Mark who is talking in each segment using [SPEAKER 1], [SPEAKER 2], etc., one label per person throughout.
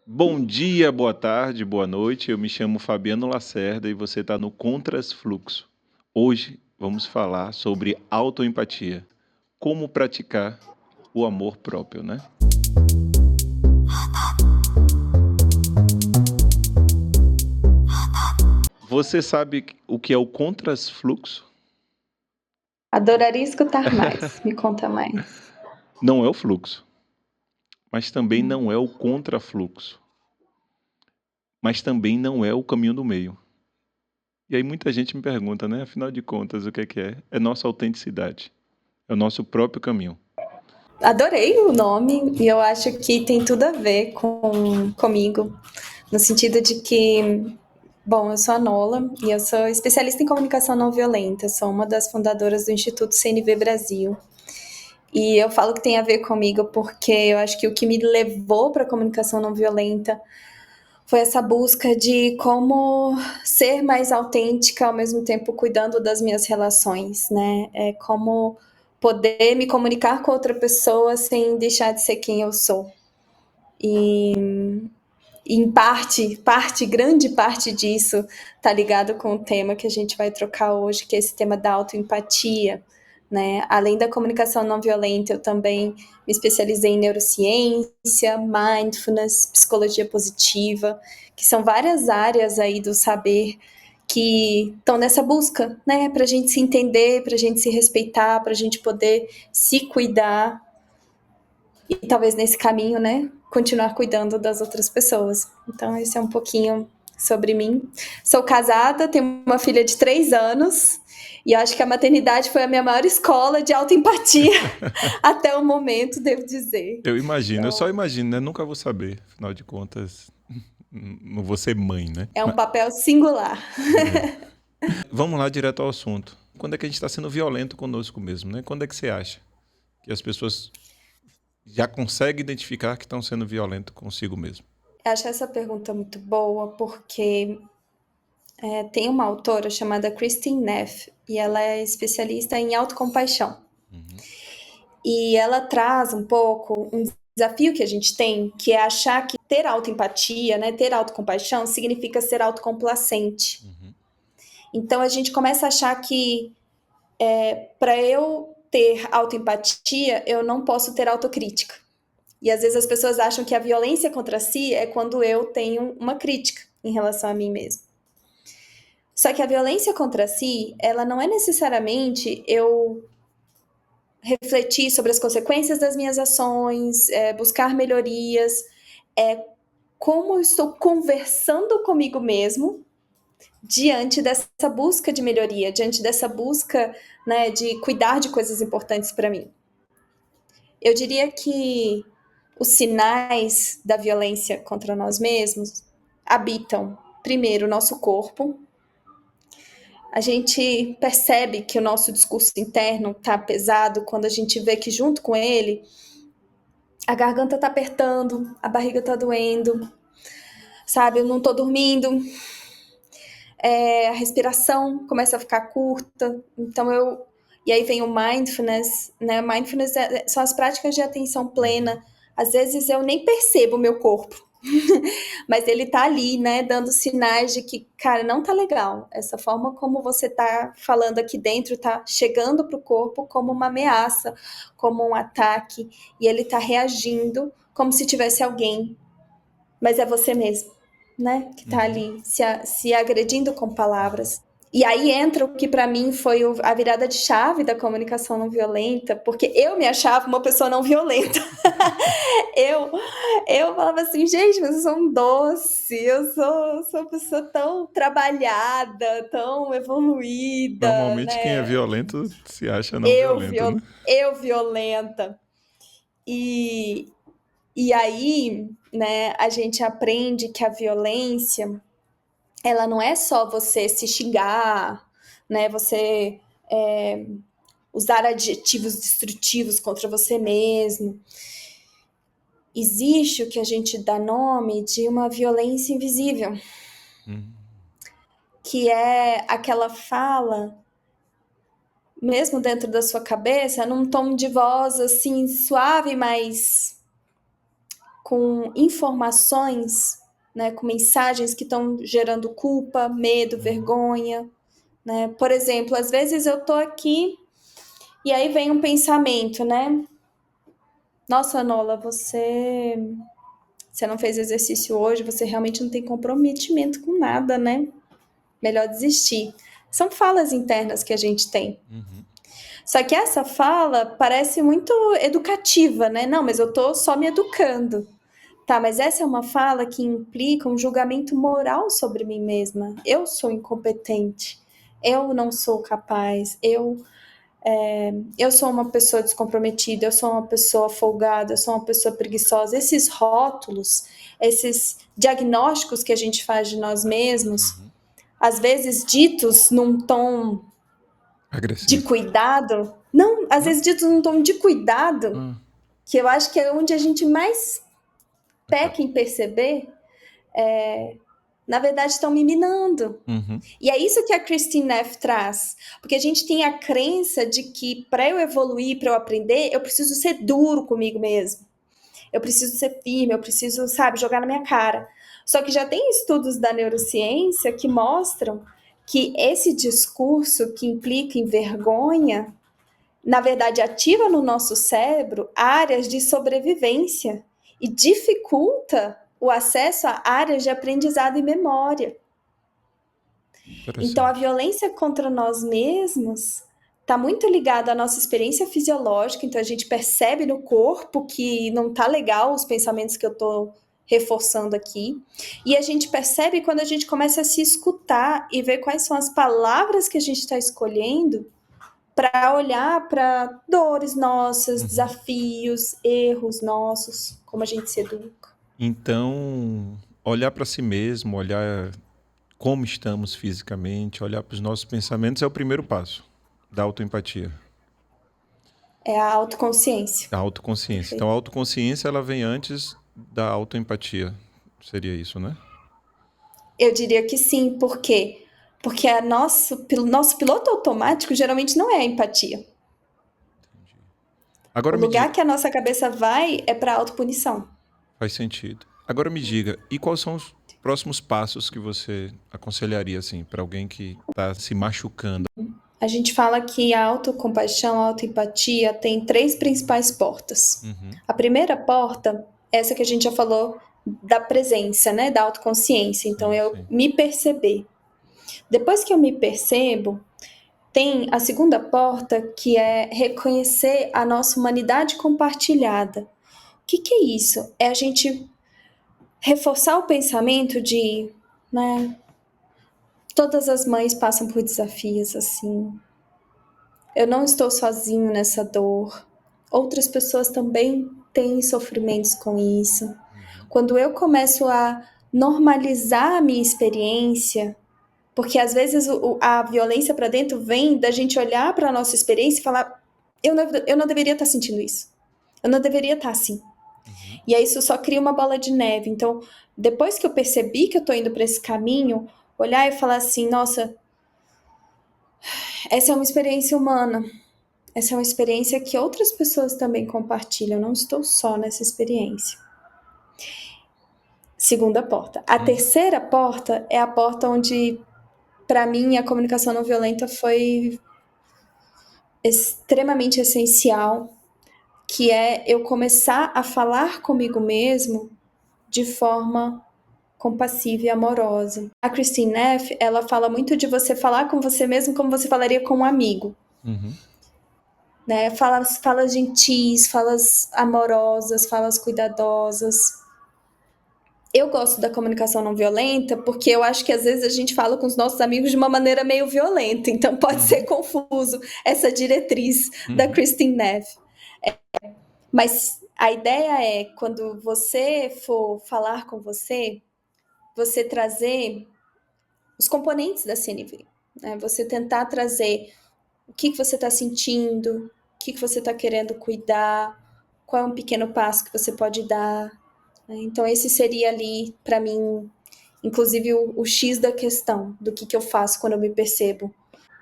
[SPEAKER 1] Bom dia, boa tarde, boa noite. Eu me chamo Fabiano Lacerda e você está no Contras Fluxo. Hoje vamos falar sobre autoempatia, como praticar o amor próprio, né? Você sabe o que é o Contras Fluxo?
[SPEAKER 2] Adoraria escutar mais. Me conta mais.
[SPEAKER 1] Não é o fluxo, mas também não é o contrafluxo, mas também não é o caminho do meio. E aí muita gente me pergunta, né? Afinal de contas, o que é que é? É nossa autenticidade, é o nosso próprio caminho.
[SPEAKER 2] Adorei o nome e eu acho que tem tudo a ver comigo, no sentido de que, bom, eu sou a Nola e eu sou especialista em comunicação não violenta, sou uma das fundadoras do Instituto CNV Brasil. E eu falo que tem a ver comigo porque eu acho que o que me levou para a comunicação não violenta foi essa busca de como ser mais autêntica, ao mesmo tempo cuidando das minhas relações, né? É como poder me comunicar com outra pessoa sem deixar de ser quem eu sou. E em grande parte disso tá ligado com o tema que a gente vai trocar hoje, que é esse tema da autoempatia, né? Além da comunicação não violenta, eu também me especializei em neurociência, mindfulness, psicologia positiva, que são várias áreas aí do saber que estão nessa busca, né? Para a gente se entender, para a gente se respeitar, para a gente poder se cuidar e talvez nesse caminho, né, continuar cuidando das outras pessoas. Então, esse é um pouquinho sobre mim. Sou casada, tenho uma filha de 3 anos e acho que a maternidade foi a minha maior escola de autoempatia até o momento, devo dizer.
[SPEAKER 1] Eu imagino, eu só
[SPEAKER 2] Então,
[SPEAKER 1] imagino, né? Nunca vou saber, afinal de contas, não vou ser mãe, né?
[SPEAKER 2] é um papel singular.
[SPEAKER 1] É. Vamos lá direto ao assunto. Quando é que a gente está sendo violento conosco mesmo, né? Quando é que você acha que as pessoas já conseguem identificar que estão sendo violentos consigo mesmo?
[SPEAKER 2] Eu acho essa pergunta muito boa porque tem uma autora chamada Christine Neff e ela é especialista em autocompaixão.
[SPEAKER 1] Uhum.
[SPEAKER 2] E ela traz um pouco um desafio que a gente tem, que é achar que ter autoempatia, né, ter autocompaixão, significa ser autocomplacente.
[SPEAKER 1] Uhum.
[SPEAKER 2] Então a gente começa a achar que para eu ter autoempatia, eu não posso ter autocrítica. E às vezes as pessoas acham que a violência contra si é quando eu tenho uma crítica em relação a mim mesmo. Só que a violência contra si, ela não é necessariamente eu refletir sobre as consequências das minhas ações, buscar melhorias, é como eu estou conversando comigo mesmo diante dessa busca de melhoria, diante dessa busca, né, de cuidar de coisas importantes para mim. Eu diria que os sinais da violência contra nós mesmos habitam, primeiro, o nosso corpo. A gente percebe que o nosso discurso interno está pesado quando a gente vê que junto com ele a garganta tá apertando, a barriga tá doendo, sabe? Eu não tô dormindo, a respiração começa a ficar curta. Então eu. E aí vem o mindfulness, né? Mindfulness são as práticas de atenção
[SPEAKER 1] Uhum.
[SPEAKER 2] plena. Às vezes eu nem percebo o meu corpo, mas ele tá ali, né? Dando sinais de que, cara, não tá legal. Essa forma como você tá falando aqui dentro tá chegando pro corpo como uma ameaça, como um ataque, e ele tá reagindo como se tivesse alguém, mas é você mesmo, né? Que tá
[SPEAKER 1] Uhum.
[SPEAKER 2] ali se agredindo com palavras. E aí entra o que para mim foi a virada de chave da comunicação não violenta, porque eu me achava uma pessoa não violenta. eu, eu falava assim, gente, mas eu sou um doce, sou uma pessoa tão trabalhada, tão evoluída,
[SPEAKER 1] Normalmente quem é
[SPEAKER 2] né?
[SPEAKER 1] violento se acha não
[SPEAKER 2] Eu,
[SPEAKER 1] violento, né?
[SPEAKER 2] viol, eu violenta. E, e aí, né, a gente aprende que a violência, ela não é só você se xingar, né, você usar adjetivos destrutivos contra você mesmo. Existe o que a gente dá nome de uma violência invisível,
[SPEAKER 1] Uhum.
[SPEAKER 2] que é aquela fala, mesmo dentro da sua cabeça, num tom de voz assim suave, mas com informações, né, com mensagens que estão gerando culpa, medo, vergonha, né? Por exemplo, às vezes eu tô aqui e aí vem um pensamento, né? Nossa, Nola, você não fez exercício hoje, você realmente não tem comprometimento com nada, né? Melhor desistir. São falas internas que a gente tem. Só que essa fala parece muito educativa, né? Não, mas eu tô só me educando. Tá, mas essa é uma fala que implica um julgamento moral sobre mim mesma. Eu sou incompetente. Eu não sou capaz. Eu sou uma pessoa descomprometida. Eu sou uma pessoa folgada. Eu sou uma pessoa preguiçosa. Esses rótulos, esses diagnósticos que a gente faz de nós mesmos, às vezes ditos num tom de
[SPEAKER 1] Agressivo.
[SPEAKER 2] cuidado. Não, às vezes ditos num tom de cuidado, que eu acho que é onde a gente mais peca em perceber, na verdade estão me minando. E é isso que a Christine Neff traz. Porque a gente tem a crença de que para eu evoluir, para eu aprender, eu preciso ser duro comigo mesmo. Eu preciso ser firme, eu preciso, sabe, jogar na minha cara. Só que já tem estudos da neurociência que mostram que esse discurso que implica em vergonha, na verdade, ativa no nosso cérebro áreas de sobrevivência e dificulta o acesso a áreas de aprendizado e memória. Então, a violência contra nós mesmos está muito ligada à nossa experiência fisiológica, então a gente percebe no corpo que não está legal os pensamentos que eu estou reforçando aqui, e a gente percebe quando a gente começa a se escutar e ver quais são as palavras que a gente está escolhendo para olhar para dores nossas, desafios, erros nossos, como a gente se educa.
[SPEAKER 1] Então, olhar para si mesmo, olhar como estamos fisicamente, olhar para os nossos pensamentos é o primeiro passo da autoempatia.
[SPEAKER 2] É a autoconsciência.
[SPEAKER 1] Da autoconsciência.
[SPEAKER 2] Perfeito.
[SPEAKER 1] Então, a autoconsciência ela vem antes da autoempatia. Seria isso, né?
[SPEAKER 2] Eu diria que sim, por quê? Porque nosso piloto automático geralmente não é a empatia.
[SPEAKER 1] Agora
[SPEAKER 2] o lugar que a nossa cabeça vai é para a autopunição.
[SPEAKER 1] Faz sentido. Agora me diga, e quais são os próximos passos que você aconselharia assim para alguém que está se machucando?
[SPEAKER 2] A gente fala que a autocompaixão, a autoempatia tem 3 principais portas. A primeira porta, essa que a gente já falou da presença, né, da autoconsciência. Então, eu me perceber. Depois que eu me percebo, tem a segunda porta, que é reconhecer a nossa humanidade compartilhada. O que é isso? É a gente reforçar o pensamento de, né, todas as mães passam por desafios assim. Eu não estou sozinho nessa dor. Outras pessoas também têm sofrimentos com isso. Quando eu começo a normalizar a minha experiência, porque às vezes a violência para dentro vem da gente olhar para a nossa experiência e falar: eu não deveria estar sentindo isso. Eu não deveria estar assim. E aí isso só cria uma bola de neve. Então, depois que eu percebi que eu estou indo para esse caminho, olhar e falar assim: nossa, essa é uma experiência humana. Essa é uma experiência que outras pessoas também compartilham. Eu não estou só nessa experiência. Segunda porta. A terceira porta é a porta onde, para mim, a comunicação não violenta foi extremamente essencial, que é eu começar a falar comigo mesmo de forma compassiva e amorosa. A Christine Neff, ela fala muito de você falar com você mesmo como você falaria com um amigo. Né? Falas gentis, falas amorosas, falas cuidadosas. Eu gosto da comunicação não violenta porque eu acho que às vezes a gente fala com os nossos amigos de uma maneira meio violenta, então pode ser confuso essa diretriz da Christine Neff. Mas a ideia é, quando você for falar com você trazer os componentes da CNV, né? Você tentar trazer o que você está sentindo, o que você está querendo cuidar, qual é um pequeno passo que você pode dar. Né? Então, esse seria ali, para mim, inclusive o X da questão, do que eu faço quando eu me percebo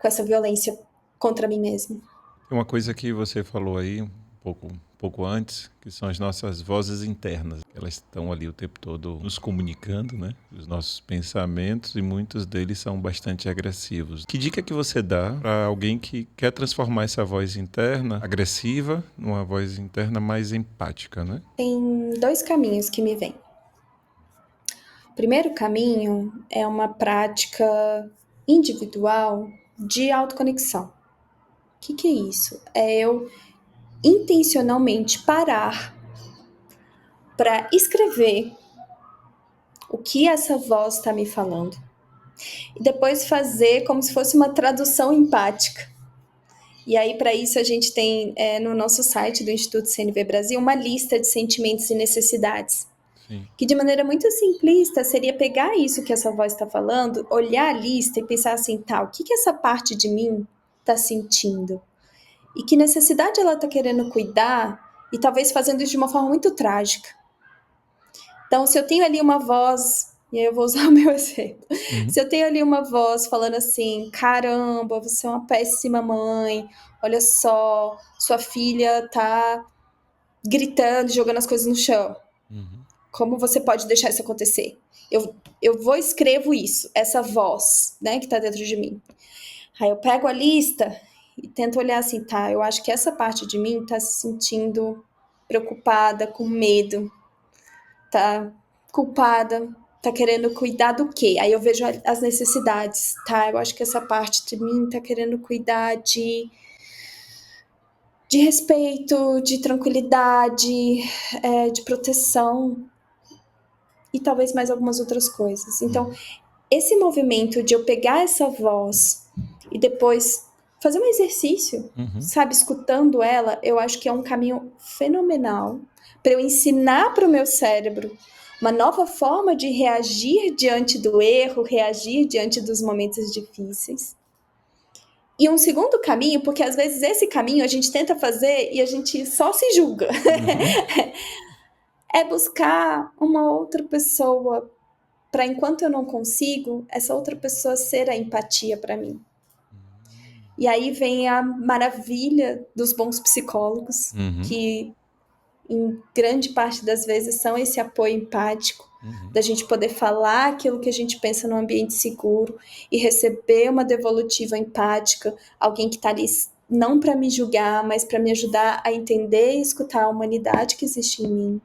[SPEAKER 2] com essa violência contra mim mesma.
[SPEAKER 1] Uma coisa que você falou aí, pouco antes, que são as nossas vozes internas. Elas estão ali o tempo todo nos comunicando, né? Os nossos pensamentos, e muitos deles são bastante agressivos. Que dica que você dá para alguém que quer transformar essa voz interna agressiva numa voz interna mais empática, né?
[SPEAKER 2] Tem 2 caminhos que me vêm. O primeiro caminho é uma prática individual de autoconexão. O que é isso? É eu intencionalmente parar para escrever o que essa voz está me falando e depois fazer como se fosse uma tradução empática. E aí, para isso, a gente tem no nosso site do Instituto CNV Brasil uma lista de sentimentos e necessidades.
[SPEAKER 1] Sim.
[SPEAKER 2] Que de maneira muito simplista seria pegar isso que essa voz está falando, olhar a lista e pensar assim, tá, o que essa parte de mim está sentindo? E que necessidade ela está querendo cuidar e talvez fazendo isso de uma forma muito trágica. Então, se eu tenho ali uma voz, e aí eu vou usar o meu exemplo, se eu tenho ali uma voz falando assim, caramba, você é uma péssima mãe, olha só, sua filha tá gritando, jogando as coisas no chão. Como você pode deixar isso acontecer? Eu vou escrevo isso, essa voz, né, que tá dentro de mim. Aí eu pego a lista e tento olhar assim, tá, eu acho que essa parte de mim tá se sentindo preocupada, com medo, tá culpada, tá querendo cuidar do quê? Aí eu vejo as necessidades, tá, eu acho que essa parte de mim tá querendo cuidar de respeito, de tranquilidade, de proteção, e talvez mais algumas outras coisas. Então, esse movimento de eu pegar essa voz e depois fazer um exercício, sabe, escutando ela, eu acho que é um caminho fenomenal para eu ensinar para o meu cérebro uma nova forma de reagir diante do erro, reagir diante dos momentos difíceis. E um segundo caminho, porque às vezes esse caminho a gente tenta fazer e a gente só se julga. É buscar uma outra pessoa para, enquanto eu não consigo, essa outra pessoa ser a empatia para mim. E aí vem a maravilha dos bons psicólogos, que em grande parte das vezes são esse apoio empático, da gente poder falar aquilo que a gente pensa num ambiente seguro e receber uma devolutiva empática, alguém que está ali não para me julgar, mas para me ajudar a entender e escutar a humanidade que existe em mim.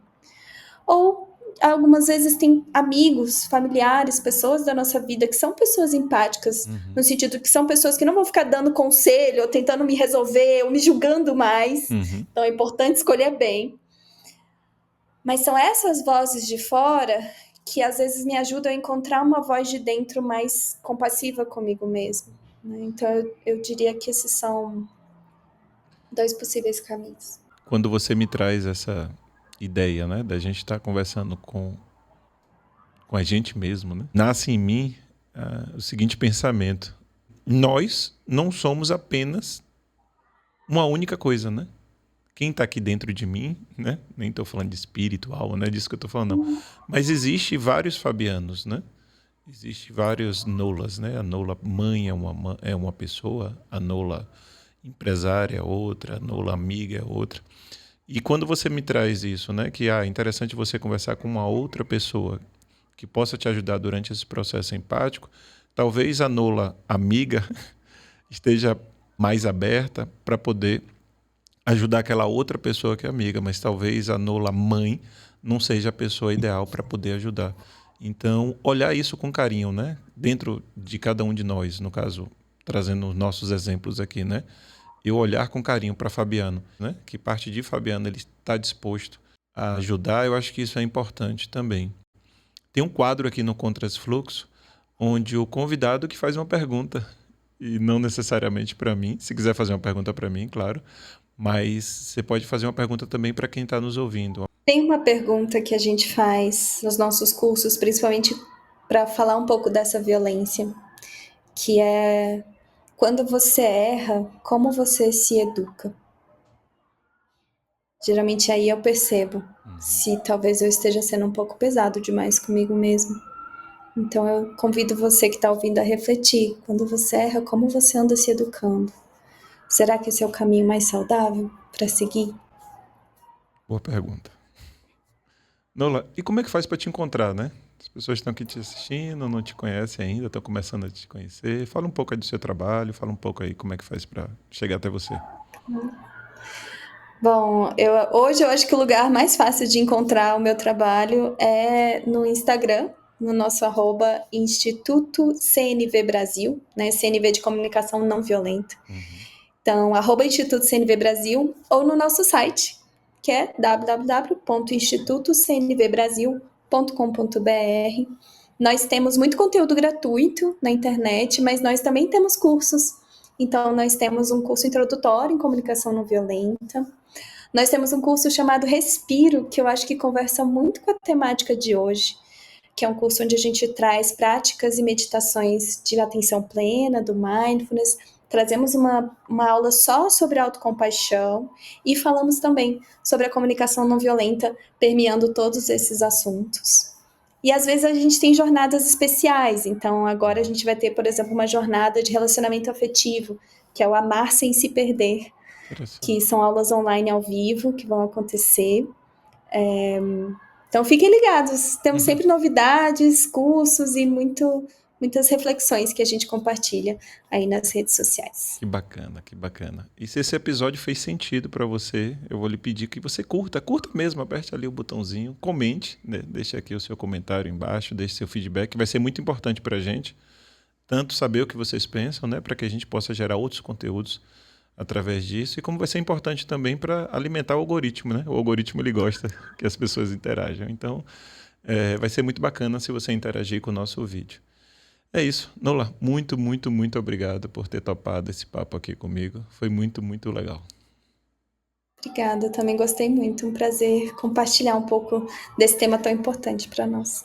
[SPEAKER 2] Ou algumas vezes tem amigos, familiares, pessoas da nossa vida que são pessoas empáticas, no sentido que são pessoas que não vão ficar dando conselho, ou tentando me resolver, ou me julgando mais. Então é importante escolher bem. Mas são essas vozes de fora que às vezes me ajudam a encontrar uma voz de dentro mais compassiva comigo mesmo. Né? Então eu diria que esses são 2 possíveis caminhos.
[SPEAKER 1] Quando você me traz essa ideia, né, da gente estar conversando com a gente mesmo, né, nasce em mim o seguinte pensamento: nós não somos apenas uma única coisa, né? Quem está aqui dentro de mim, né? Nem estou falando de espírito, alma, não é disso que eu estou falando, não. Mas existe vários Fabianos, né? Existe vários Nolas, né? A Nola mãe é uma pessoa, a Nola empresária é outra, a Nola amiga é outra. E quando você me traz isso, né? Que é interessante você conversar com uma outra pessoa que possa te ajudar durante esse processo empático, talvez a Nola amiga esteja mais aberta para poder ajudar aquela outra pessoa que é amiga, mas talvez a Nola mãe não seja a pessoa ideal para poder ajudar. Então, olhar isso com carinho, né? Dentro de cada um de nós, no caso, trazendo os nossos exemplos aqui, né? Eu olhar com carinho para Fabiano, né? Que parte de Fabiano ele está disposto a ajudar, eu acho que isso é importante também. Tem um quadro aqui no Contras Fluxo, onde o convidado que faz uma pergunta, e não necessariamente para mim, se quiser fazer uma pergunta para mim, claro, mas você pode fazer uma pergunta também para quem está nos ouvindo.
[SPEAKER 2] Tem uma pergunta que a gente faz nos nossos cursos, principalmente para falar um pouco dessa violência, que é: quando você erra, como você se educa? Geralmente aí eu percebo se talvez eu esteja sendo um pouco pesado demais comigo mesmo. Então eu convido você que está ouvindo a refletir: quando você erra, como você anda se educando? Será que esse é o caminho mais saudável para seguir?
[SPEAKER 1] Boa pergunta. Nola, e como é que faz para te encontrar, né? As pessoas estão aqui te assistindo, não te conhecem ainda, estão começando a te conhecer. Fala um pouco aí do seu trabalho, fala um pouco aí como é que faz para chegar até você.
[SPEAKER 2] Bom, hoje eu acho que o lugar mais fácil de encontrar o meu trabalho é no Instagram, no nosso Instituto CNV Brasil, né? CNV de Comunicação Não Violenta.
[SPEAKER 1] Uhum.
[SPEAKER 2] Então, Instituto CNV Brasil, ou no nosso site, que é www.institutocnvbrasil.com.br. Nós temos muito conteúdo gratuito na internet, mas nós também temos cursos. Então, nós temos um curso introdutório em comunicação não violenta. Nós temos um curso chamado Respiro, que eu acho que conversa muito com a temática de hoje, que é um curso onde a gente traz práticas e meditações de atenção plena, do mindfulness. Trazemos uma aula só sobre autocompaixão e falamos também sobre a comunicação não violenta, permeando todos esses assuntos. E às vezes a gente tem jornadas especiais, então agora a gente vai ter, por exemplo, uma jornada de relacionamento afetivo, que é o Amar Sem Se Perder, que
[SPEAKER 1] Interessante.
[SPEAKER 2] são aulas online ao vivo que vão acontecer. Então fiquem ligados, temos
[SPEAKER 1] Uhum.
[SPEAKER 2] sempre novidades, cursos e muitas reflexões que a gente compartilha aí nas redes sociais.
[SPEAKER 1] Que bacana, que bacana. E se esse episódio fez sentido para você, eu vou lhe pedir que você curta mesmo, aperte ali o botãozinho, comente, né? Deixe aqui o seu comentário embaixo, deixe seu feedback, vai ser muito importante para a gente, tanto saber o que vocês pensam, né, para que a gente possa gerar outros conteúdos através disso, e como vai ser importante também para alimentar o algoritmo, né? O algoritmo ele gosta que as pessoas interajam, então vai ser muito bacana se você interagir com o nosso vídeo. É isso. Nola, muito obrigado por ter topado esse papo aqui comigo. Foi muito legal.
[SPEAKER 2] Obrigada, também gostei muito. Um prazer compartilhar um pouco desse tema tão importante para nós.